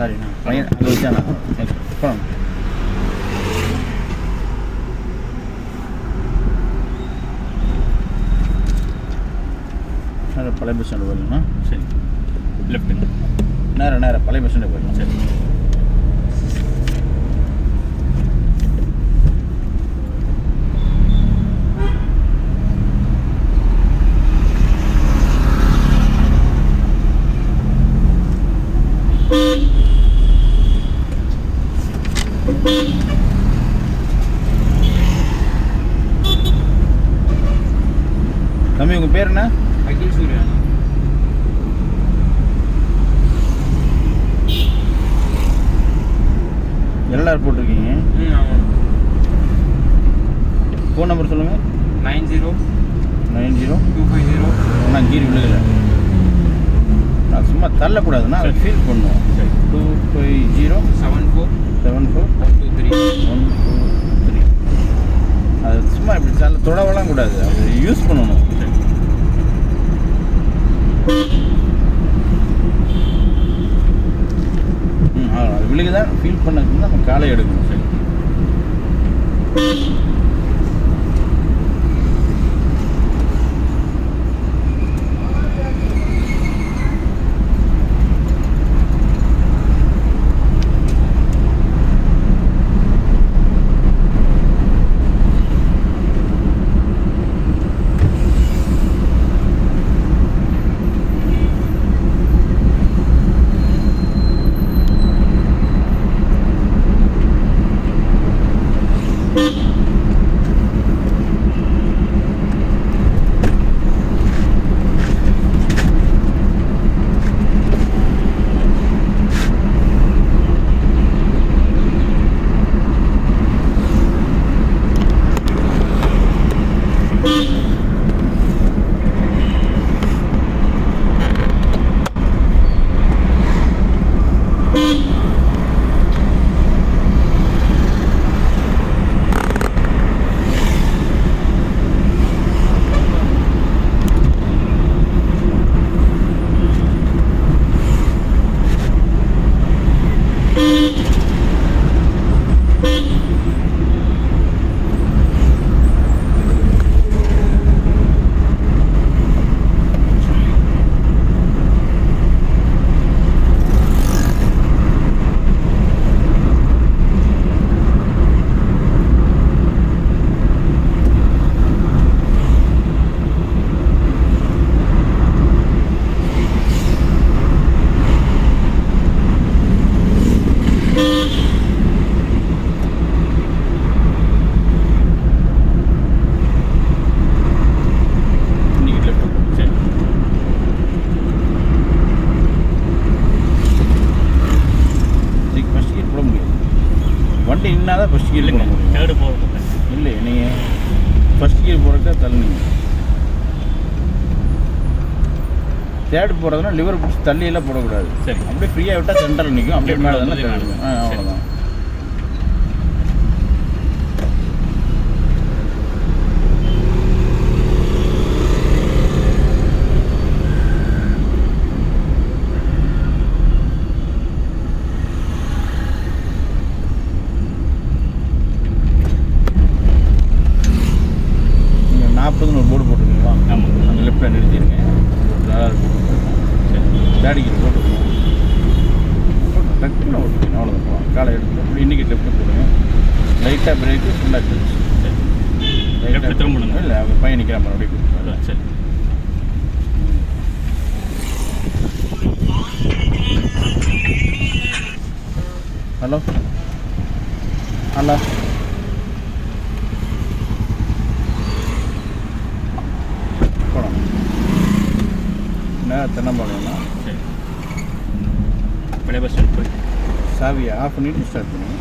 சரிண்ணா பையன் அங்கே வச்சாண்ணா போகணும். நேரம் பழைய பஸ் ஸ்டாண்டு போயிடலாம்ண்ணா. சரி, லெஃப்ட்டுங்க. நேரம் பழைய பஸ் ஸ்டாண்டு போயிடலாம். சரி. தம்பி உங்கள் பேர் என்ன? அகில் சூர்யா. எல்ஆர் போட்டிருக்கீங்க. ஆமாம். ஃபோன் நம்பர் சொல்லுங்கள். 90 250 நான் கீரி விழுகலை. நான் சும்மா தள்ளக்கூடாதுன்னா அதை ஃபீல் பண்ணுவோம். 250 74 123. அது சும்மா இப்படி தொடவெல்லாம் கூடாது, அது யூஸ் பண்ணணும். அது விழுகுதான் ஃபீல் பண்ணதுக்கு நம்ம காலை எடுக்கணும். சரி. வண்டி நின்னாதான் ஃபஸ்ட் கியர் போட முடியும். தேர்டு போகிறது இல்லை, நீங்கள் ஃபஸ்ட் கியர் போகிறக்கா தள்ளுனீங்க. தேர்டு போகிறதுனா லிவர் பிடிச்சி தள்ளியெல்லாம் போடக்கூடாது. சரி. அப்படியே ஃப்ரீயாக விட்டால் சென்டரில் நிற்கும். அப்படியே மேலே தானே தேர்டு. அவ்வளோதான். நாற்பதுன்னு ஒரு போர்டு போட்டுருக்கீங்களா? ஆமாம். அந்த லெஃப்ட்டில் நிறுத்திடுங்க. சரி, டேடிக்கு போட்டுருக்கோம். டக்குன்னு ஓட்டுங்க, அவ்வளோதான். காலை எடுத்து அப்படி இன்றைக்கி லெஃப்ட்டு போடுங்க. லைட்டாக பிரேக்கு ஃபுல்லாக கிழிச்சு. சரி, லைட்டாக திரும்பணுங்க. இல்லை, அவங்க பையன் நிற்கிற மாதிரி அப்படியே கொடுத்துருவாங்க. சரி. ஹலோ ஹலோ போகலாம். நேரம் தென்னம்பாளையம்னா சரி, பழைய பஸ் ஸ்டாண்ட் போய் சாவியை ஆஃப் பண்ணிவிட்டு ஸ்டார்ட் பண்ணுங்க.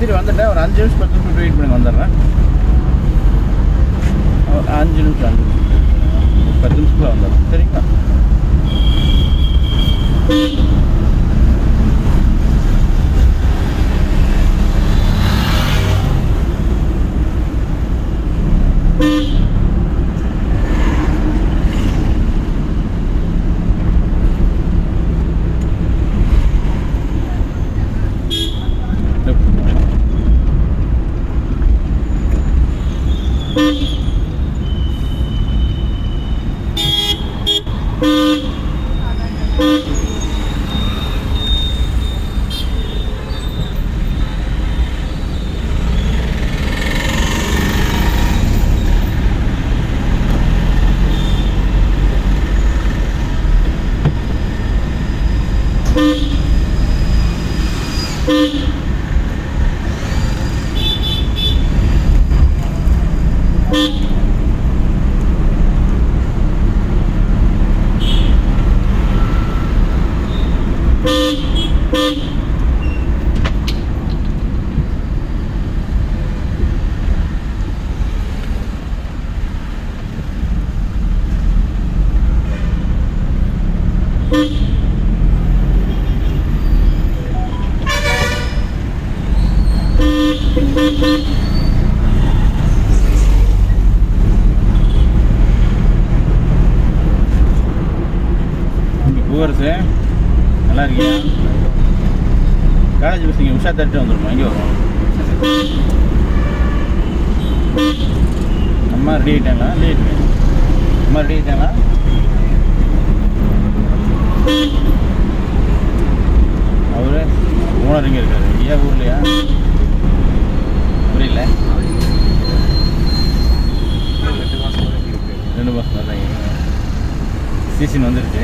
சரி வந்துட்டேன், ஒரு 5 நிமிஷம் 10 நிமிஷம் வெயிட் பண்ணி வந்துடுறேன். ஒரு 5 நிமிஷம் 10 நிமிஷத்தில் வந்துடுறேன். சரிங்களா? பூவரசு நல்லா இருக்கியா? காலேஜ் பஸ் இங்கே உஷா தட்டு வந்துடுமா? எங்கே வரும்? அம்மா ரெடி ஆகிட்டாங்களா? அம்மா ரெடி ஆகிட்டாங்களா? அவரு ஓனர் இங்கே இருக்காரு. ஏன் ஊர்லையா? புரியல. 2 மாதம் தான் சீசன் வந்துருச்சு.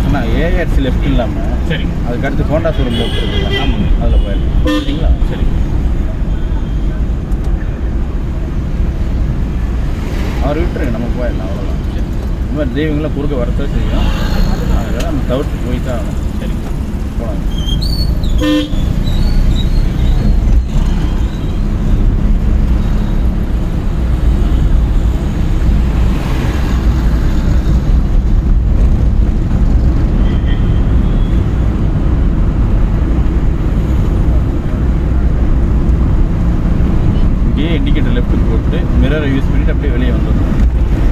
அண்ணா ஏஆர்சி லெஃப்ட் இல்லாமல் சரி, அதுக்கடுத்து ஹோண்டா ஷோரூம் லெஃப்ட் இருக்குல்ல, ஆமாங்க, அதில் போயிடலாம். சரிங்களா? சரி. அவர் விட்டுருங்க, நம்ம போயிடலாம். அவ்வளோதான். சரி, இந்த மாதிரி தெய்வங்களாம் குறுக்க வரத்தான் செய்யும். அதெல்லாம் நம்ம தவிர்த்து போய் தான் ஆகணும். சரி. போகலாம். இங்கேயே இண்டிகேட்டர் லெஃப்ட்டுக்கு போட்டு மிரரை யூஸ் பண்ணிவிட்டு அப்படியே வெளியே வந்துடணும்.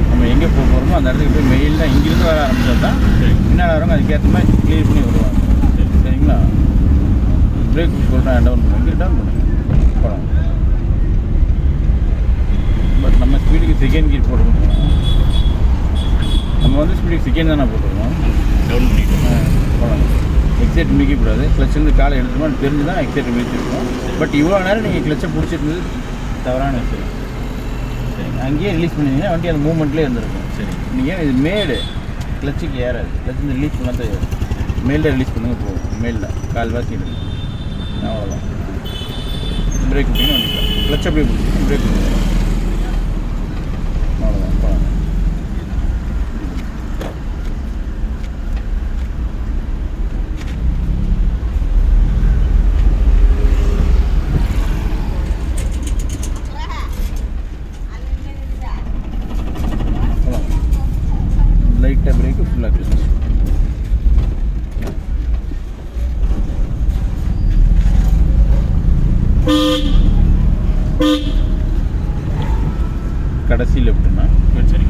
நம்ம எங்கே போக போகிறோமோ அந்த இடத்துக்கு போய் மெயில் தான் இங்கிருந்து வர ஆரம்பிச்சா தான் முன்னாடி வரவங்க அதுக்கேற்ற மாதிரி க்ளியர் பண்ணி வருவாங்க. சரிங்களா? பிரேக் சொல்கிறேன், டவுன் பண்ணுங்க, டவுன் பண்ணுங்க, போகலாம். பட் நம்ம ஸ்பீடுக்கு செகண்ட் கீர் போட்டுருக்கோம். நம்ம வந்து ஸ்பீடுக்கு செகண்ட் தானே போட்டுருக்கோம். டவுன் பண்ணிட்டு போகலாம். எக்ஸைட் மிதிக்கக்கூடாது. கிளச்சிருந்து காலை எடுத்துமா தெரிஞ்சு தான் எக்ஸைட் மிதிச்சிருக்கோம். பட் இவ்வளோ நேரம் நீங்கள் கிளச்சை பிடிச்சிருந்தது தவறான விஷயம். சரி, அங்கேயே ரிலீஸ் பண்ணிங்கன்னா வண்டி அந்த மூவ்மெண்ட்லேயே இருந்திருக்கும். சரி, நீங்கள் இது மேடு கிளச்சுக்கு ஏறாது. கிளச்சு ரிலீஸ் பண்ணால் தான் ஏறும். மேலில் ரிலீஸ் பண்ணுங்க போகும். மேலில் கால்வாசி எடுங்க. அவ்வளோதான். பிரேக் பண்ணி வந்துக்கலாம். கிளச் அப்படியே பிடிச்சி பிரேக் பண்ணுங்க. அவ்வளோதான். போகலாம். லைட்டாக பிரேக்கு ஃபுல்லாக கிளச். கடைசி லெஃப்ட்டுண்ணா. சரி.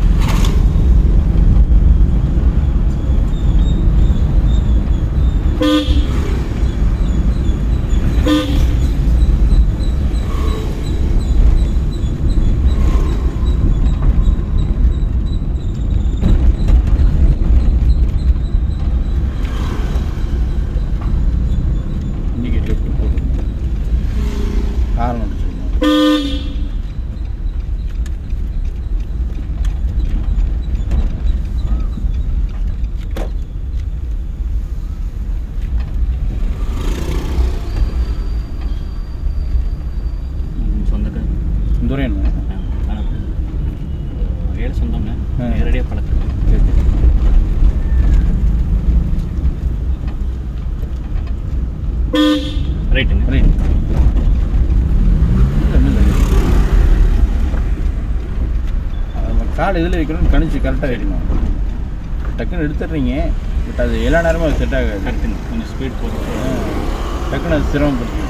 இதில் வைக்கணும்னு கணிச்சு கரெக்டாக வைக்கணும். டக்குன்னு எடுத்துடுறீங்க, பட் அது எல்லா நேரமும் அது செட் ஆகாது. கரெக்டுங்க, கொஞ்சம் ஸ்பீட் போட்டு டக்குன்னு அது சிரமப்படுத்து.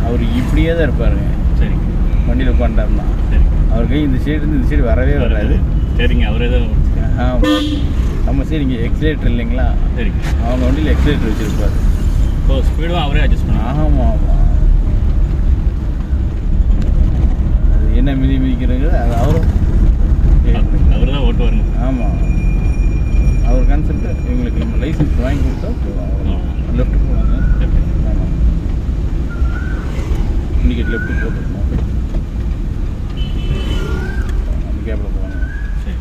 அவர் இப்படியே தான் இருப்பாருங்க. சரிங்க. வண்டியில் உட்காந்துட்டாருன்னா சரி, அவர் கை இந்த சைடு இந்த சைடு வரவே வராது. சரிங்க. அவரே தான். ஆமாம், நம்ம சைடு இங்கே எக்ஸிலேட்டர் இல்லைங்களா, சரிங்க. அவங்க வண்டியில் எக்ஸிலேட்டர் வச்சுருப்பாரு. ஸோ ஸ்பீடும் அவரே அட்ஜஸ்ட் பண்ணுவாங்க. ஆமாம் ஆமாம், அது என்ன மிதிக்கிறது அது அவரும் அவர் தான் ஓட்டுவாருங்க. ஆமாம், அவர் கான்செப்ட் இவங்களுக்கு நம்ம லைசன்ஸ் வாங்கி கொடுத்தா போதும். லெஃப்ட் போவாங்க. ஆமாம், இண்டிகேட் லெஃப்ட்டு போட்டுருக்கோம். அந்த கேப்பில் போவாங்க. சரி.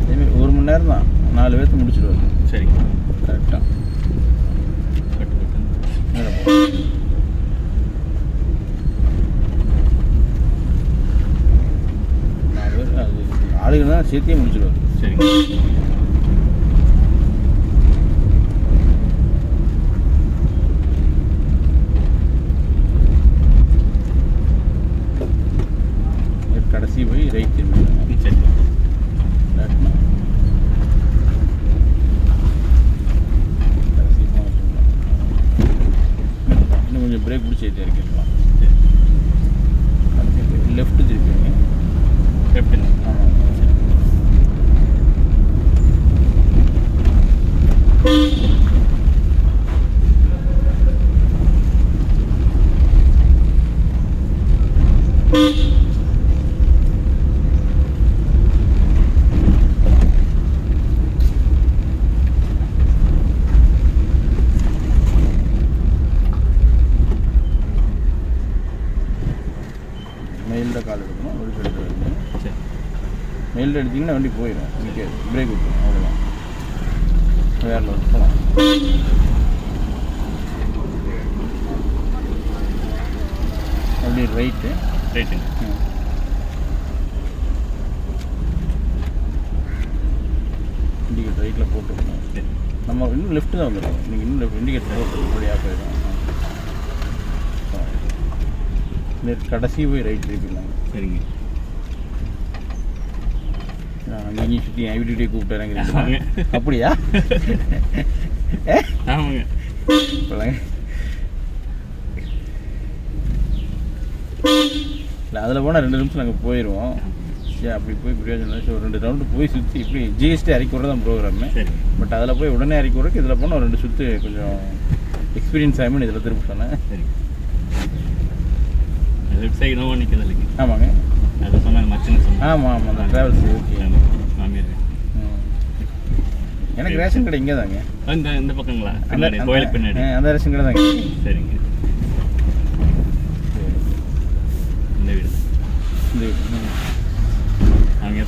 அதேமாதிரி 1 மணி நேரம் தான் 4 பேர்த்து முடிச்சிடுவார். சரிங்க. கரெக்டாக கட்டு கட்டு. மேலே போவோம். அது ஆளுங்க தான் சேர்த்தே முடிச்சிடுவார். சரிங்க. கடைசி போய் ரைட் திரும்பி சரி. கடைசி இன்னும் கொஞ்சம் பிரேக் பிடிச்சி ஏற்றி இறக்கிடலாம். லெஃப்ட்டு திருப்பிங்க. லெஃப்ட்டுங்க. ஆமாம், மெயிலில் கால் எடுக்கணும். ஒரு சைடு எடுக்கணும். சரி. மெயிலில் எடுத்திங்கன்னா வண்டி போயிடும். நிற்காது, பிரேக் விட்டுரும், அவ்வளோதான். வேறு லோட் போகலாம். அப்படி ரைட்டு. ரைட்டுங்க. இண்டிகேட் ரைட்டில் போட்டுருக்கணும். சரி. நம்ம இன்னும் லெஃப்ட்டு தான் வந்துடும். நீங்கள் இன்னும் லெஃப்ட் இண்டிகேட் போட்டு முன்னாடியாக போயிடும். கடைசி போய் ரைட் திருப்பிடலாம். சரிங்க. அங்கேயும் சுற்றி என் வீட்டுக்கிட்டே கூப்பிட்டு ஆமாங்க. அப்படியா? ஆமாங்க. இப்போலாங்க இல்லை, அதில் போனால் 2 நிமிஷம் நாங்கள் போயிடுவோம். சரி, அப்படி போய் பிரயோஜனம் இல்லை. ஸோ 2 ரவுண்டு போய் சுற்றி இப்படி ஜிஎஸ்டி இறக்கி விட்றது தான் ப்ரோக்ராமு. சரி. பட் அதில் போய் உடனே இறக்கி விட்றதுக்கு இதில் போனால் ஒரு 2 சுற்று கொஞ்சம் எக்ஸ்பீரியன்ஸ் ஆகும்னு இதில் திரும்ப சொன்னேன். சரி. லெஃப்ட் சைடு நோவா நிற்கிறது இல்லைங்க. ஆமாங்க. அதை சொன்னாங்க மச்சுன்னு சொன்னாங்க. ஆமாம் ஆமாம், அந்த ட்ராவல்ஸ் ஓகே. மாமியார் எனக்கு ரேஷன் கடை இங்கே தாங்க. இந்த பக்கங்களா? பின்னாடி கோயிலுக்கு பின்னாடி. அந்த ரேஷன் கடை தாங்க. சரிங்க. இந்த வீடு இந்த அங்கே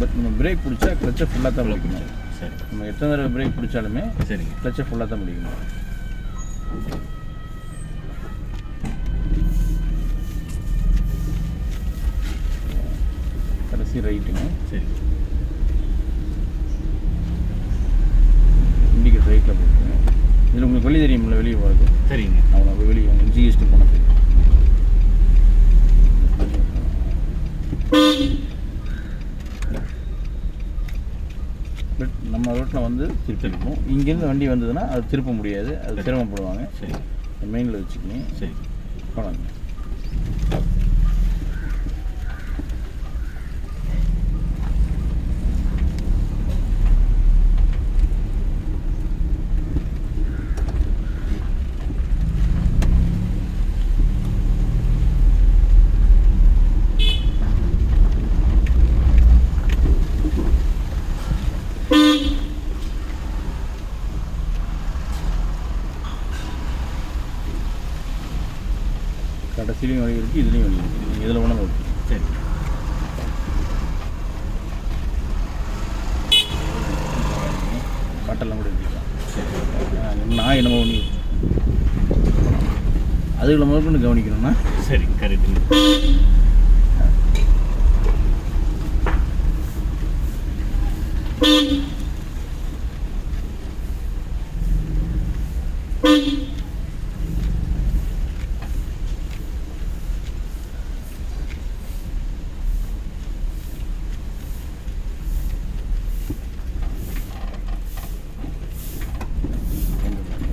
பட் நம்ம பிரேக் பிடிச்சா கிளச்சை ஃபுல்லாக தான் பிடிக்கணும். சரி. நம்ம எத்தனை தடவை பிரேக் பிடிச்சாலுமே சரிங்க. கிளச்சை ஃபுல்லாக தான் பிடிக்கணும். கடைசி ரைட்டுங்க. சரி. இண்டிகேட் ரைட்டில் போட்டுருங்க. இதில் உங்களுக்கு வெளியே தெரியுமில்ல, வெளியே போகிறது. சரிங்க. அவ்வளோ வெளியே ஜிஎஸ்டி போனது. பட் நம்ம ரோட்டில் வந்து திருப்பிருக்கணும். இங்கேருந்து வண்டி வந்ததுன்னா அது திருப்ப முடியாது, அது சிரமப்படுவாங்க. சரி. மெயினில் வச்சுக்கணும். சரி. போனாங்க. கடைசிலையும் வழி இருக்குது, இதுலேயும் வழி இருக்குது. நீங்கள் எதில் வேணாலும் ஓகே. சரி. பாட்டெல்லாம் கூட எடுத்துக்கலாம். சரி. நான் என்னமோ ஒன்று அது அதுகளை முதற்கொண்டு கவனிக்கணும்னா சரி கரெக்டுங்க.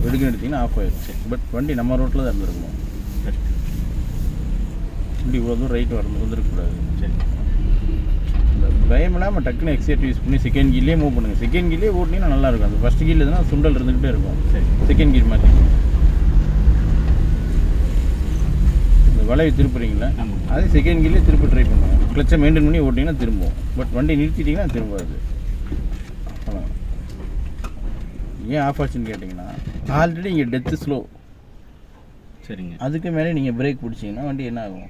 வெடுக்கு எடுத்திங்கன்னா ஆஃப் ஆயிடுச்சு. பட் வண்டி நம்ம ரோட்டில் தான் இருந்திருக்கணும். வண்டி இவ்வளோ தூரம் ரைட் வந்துருக்கக்கூடாது. சரி, இந்த பயம் இல்லாமல் டக்குன்னு எக்ஸைட் யூஸ் பண்ணி செகண்ட் கீர்லேயே மூவ் பண்ணுங்கள். செகண்ட் கீர்லேயே ஓட்டினீங்கன்னா நல்லாயிருக்கும். அந்த ஃபஸ்ட் கீரில் எதுனா சுண்டல் இருந்துக்கிட்டே இருக்கும். சரி, செகண்ட் கீர் மாற்றி இந்த வளைவு திருப்புறீங்களா, ஆமாம். அதே செகண்ட் கீர்லேயே திருப்பி ட்ரை பண்ணுவோம். கிளச்சை மெயின்டைன் பண்ணி ஓட்டிங்கன்னா திரும்பும். பட் வண்டி நிறுத்திட்டிங்கன்னா திரும்பாது. ஏன் ஆஃப் ஆச்சுன்னு கேட்டிங்கன்னா, ஆல்ரெடி இங்கே டெத்து ஸ்லோ. சரிங்க. அதுக்கு மேலே நீங்கள் பிரேக் பிடிச்சிங்கன்னா வண்டி என்ன ஆகும்,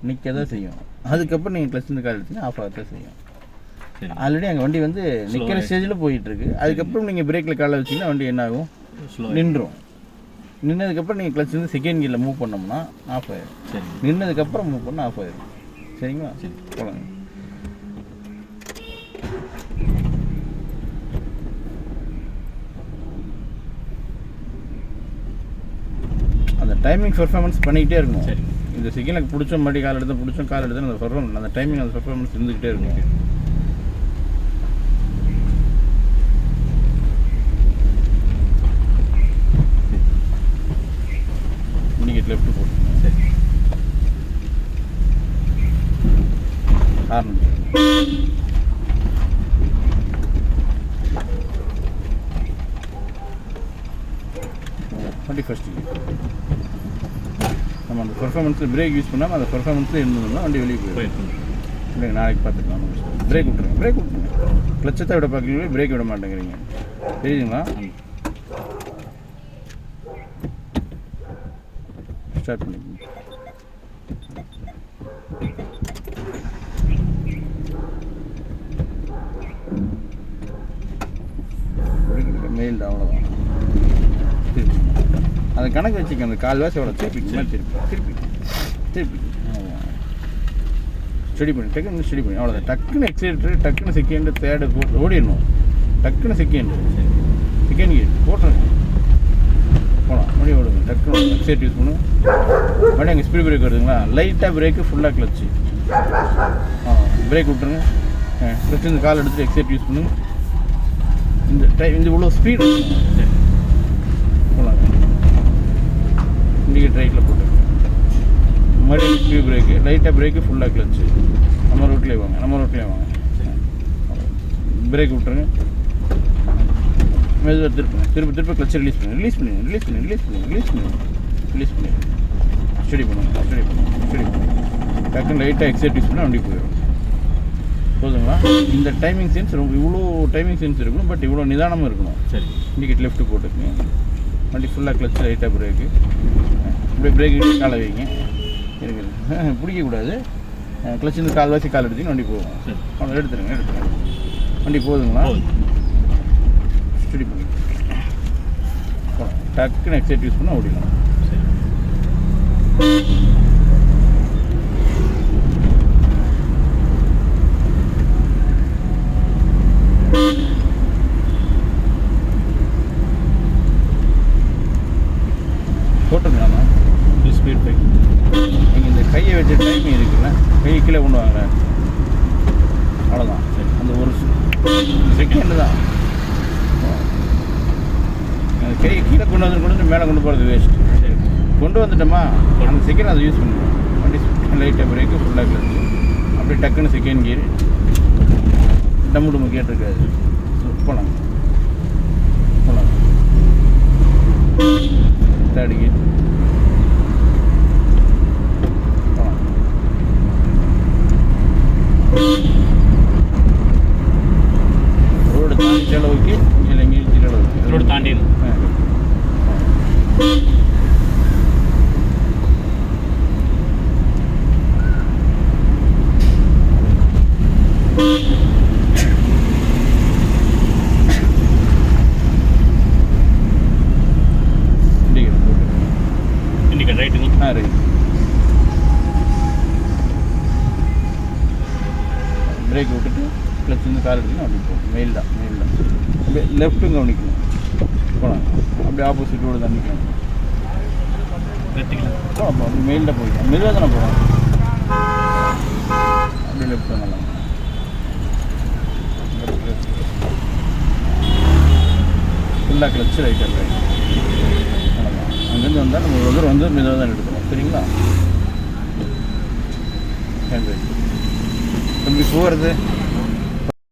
நிற்க தான் செய்யும். அதுக்கப்புறம் நீங்கள் கிளச்சிருந்து கால் எடுத்தீங்கன்னா ஆஃப் ஆக தான் செய்யும். ஆல்ரெடி அங்கே வண்டி வந்து நிற்கிற ஸ்டேஜில் போயிட்டுருக்கு. அதுக்கப்புறம் நீங்கள் பிரேக்கில் காலை வச்சிங்கன்னா வண்டி என்ன ஆகும், நின்றும். நின்னதுக்கப்புறம் நீங்கள் கிளச் வந்து செகண்ட் கீரில் மூவ் பண்ணோம்னா ஆஃப் ஆயிடும். சரி, நின்னதுக்கப்புறம் மூவ் பண்ணால் ஆஃப் ஆயிடும். சரிங்களா? சரி, போகலாங்க. அந்த டைமிங் பெர்ஃபார்மன்ஸ் பண்ணிக்கிட்டே இருக்கணும். சரி, இந்த செகண்டில் பிடிச்சோம், மறுபடி கால் எடுத்து பிடிச்சோம், கால் எடுத்து அந்த பெர்ஃபார்மன்ஸ், அந்த டைமிங், அந்த பெர்ஃபார்மன்ஸ் இருந்துக்கிட்டே இருக்கும். இண்டிகேட் லெஃப்ட் போட்டு சரி, ஹார்ன் வண்டி ஃபஸ்ட்டு. நம்ம அந்த பெர்ஃபார்மன்ஸில் பிரேக் யூஸ் பண்ணாமல் அந்த பெர்ஃபார்மன்ஸில் இருந்தோம்னா வண்டி வெளியே போயிடும். இல்லைங்க, நாளைக்கு பார்த்துக்கலாம். பிரேக் விட்டுருங்க, பிரேக் விட்டுருங்க. கிளச்சத்தை விட பார்க்குறீங்களே, பிரேக் விட மாட்டேங்கிறீங்க. தெரியுதுங்களா? ஸ்டார்ட் பண்ணிக்கோங்க. மெயில் அவ்வளோதான். திருப்பி அந்த கணக்கு வச்சுக்க. அந்த கால்வாசி எவ்வளோ திருப்பி திருப்பி திருப்பி திருப்பி ஸ்டடி பண்ணி டக்குன்னு ஸ்டடி பண்ணி அவ்வளோதான். டக்குன்னு எக்ஸைட்டர், டக்குன்னு செகண்டு, தேர்டு, ஃபோர்த்து ஓடிடணும். டக்குன்னு செகண்டு கீர் போட்டுருங்க, போகலாம். மறுபடியும் ஓடுங்க. டக்குன்னு எக்ஸைட் யூஸ் பண்ணுங்க. மறுபடியும் அங்கே ஸ்பீட் பிரேக் வருதுங்களா, லைட்டாக பிரேக்கு, ஃபுல்லாக கிளச்சு. பிரேக் விட்டுருங்க. கிளச்சு இந்த கால் எடுத்துகிட்டு எக்ஸைட் யூஸ் பண்ணுங்க. இந்த இவ்வளோ ஸ்பீடு போகலாங்க. இண்டிகேட் ரைட்டில் போட்டு மறுபடியும் ஸ்பீட் பிரேக்கு, லைட்டாக பிரேக்கு, ஃபுல்லாக கிளச்சு. நம்ம ரோட்லேயே வாங்க, நம்ம ரோட்லேயே வாங்க. பிரேக் விட்டுருங்க. மெதுவாக திருப்புங்க. திருப்பி கிளச்சை ரிலீஸ் பண்ணுங்க. ரிலீஸ் பண்ணுங்க, ரிலீஸ் பண்ணுங்க, ரிலீஸ் பண்ணுங்க, ரிலீஸ் பண்ணுங்க, ரிலீஸ் பண்ணுங்க. ஸ்டடி பண்ணுங்க, ஸ்டடி பண்ணுங்க, ஸ்டடி பண்ணுங்க. டக்குன்னு லைட்டாக எக்ஸைட் யூஸ் பண்ணால் வண்டி போயிடும். போதுங்களா? இந்த டைமிங் சென்ஸ் ரொம்ப, இவ்வளோ டைமிங் சென்ஸ் இருக்கணும். பட் இவ்வளோ நிதானமாக இருக்கணும். சரி, இண்டிகேட் லெஃப்ட்டு போட்டுக்குங்க. வண்டி ஃபுல்லாக கிளச்சு, லைட்டாக பிரேக்கு, இப்படியே பிரேக்கு காலை வைங்க. இருக்குது பிடிக்கக்கூடாது. கிளச்சிருந்து கால்வாசி கால் எடுத்தீங்கன்னா வண்டி போகும். அவ்வளோ எடுத்துருங்க. வண்டி போதுங்களா? ஸ்டடி பண்ணி டக்குன்னு எக்ஸைட் யூஸ் பண்ணால் ஓடிடலாம். போட்டுருங்களாம்மா ஸ்பீட் பிரேக். நீங்கள் இந்த கையை வச்ச டைமிங் இருக்குல்ல, கையை கீழே கொண்டு வாங்க. அவ்வளோதான். அந்த ஒரு செகண்டு தான். அந்த கையை கீழே கொண்டு வந்து மேலே கொண்டு போகிறது வேஸ்ட். கொண்டு வந்துட்டோமா, அந்த செகண்ட் அதை யூஸ் பண்ணுவோம். வண்டி லைட்டாக பிரேக்கு, ஃபுல்லாக கிளச்சு, அப்படியே டக்குன்னு செகண்ட் கியர், டம்மு டம்மு கேட்டிருக்காது. போகலாம், போகலாம். தேர்ட் கியர் போகலாம். ரோடு தாண்டி அளவுக்கு இல்லை, இங்கே இருக்கிற அளவுக்கு ரோடு தாண்டி இண்டிகேட் ரைட்டுங்க. ரைட். பிரேக் விட்டுட்டு கிளச் வந்து கால் எடுத்துக்கணும். அப்படி போகும். மெயில் தான் அப்படியே லெஃப்ட்டும் கவனிக்கணும். போகலாம். அப்படியே ஆப்போசிட்டோடு தண்டிக்கணும். போகலாம். அப்படி மெயிலில் போய்க்கலாம். மெதுவாக தானே போகிறோம். அப்படியே லெஃப்ட் நல்லா ஃபுல்லாக கிளச்சு ரைட்டாக ரைட். அங்கேருந்து வந்தால் நம்ம ஒரு தூரம் வந்து மெதுவாக தான் எடுக்கணும். சரிங்களா? Hand right. தம்பி போகிறது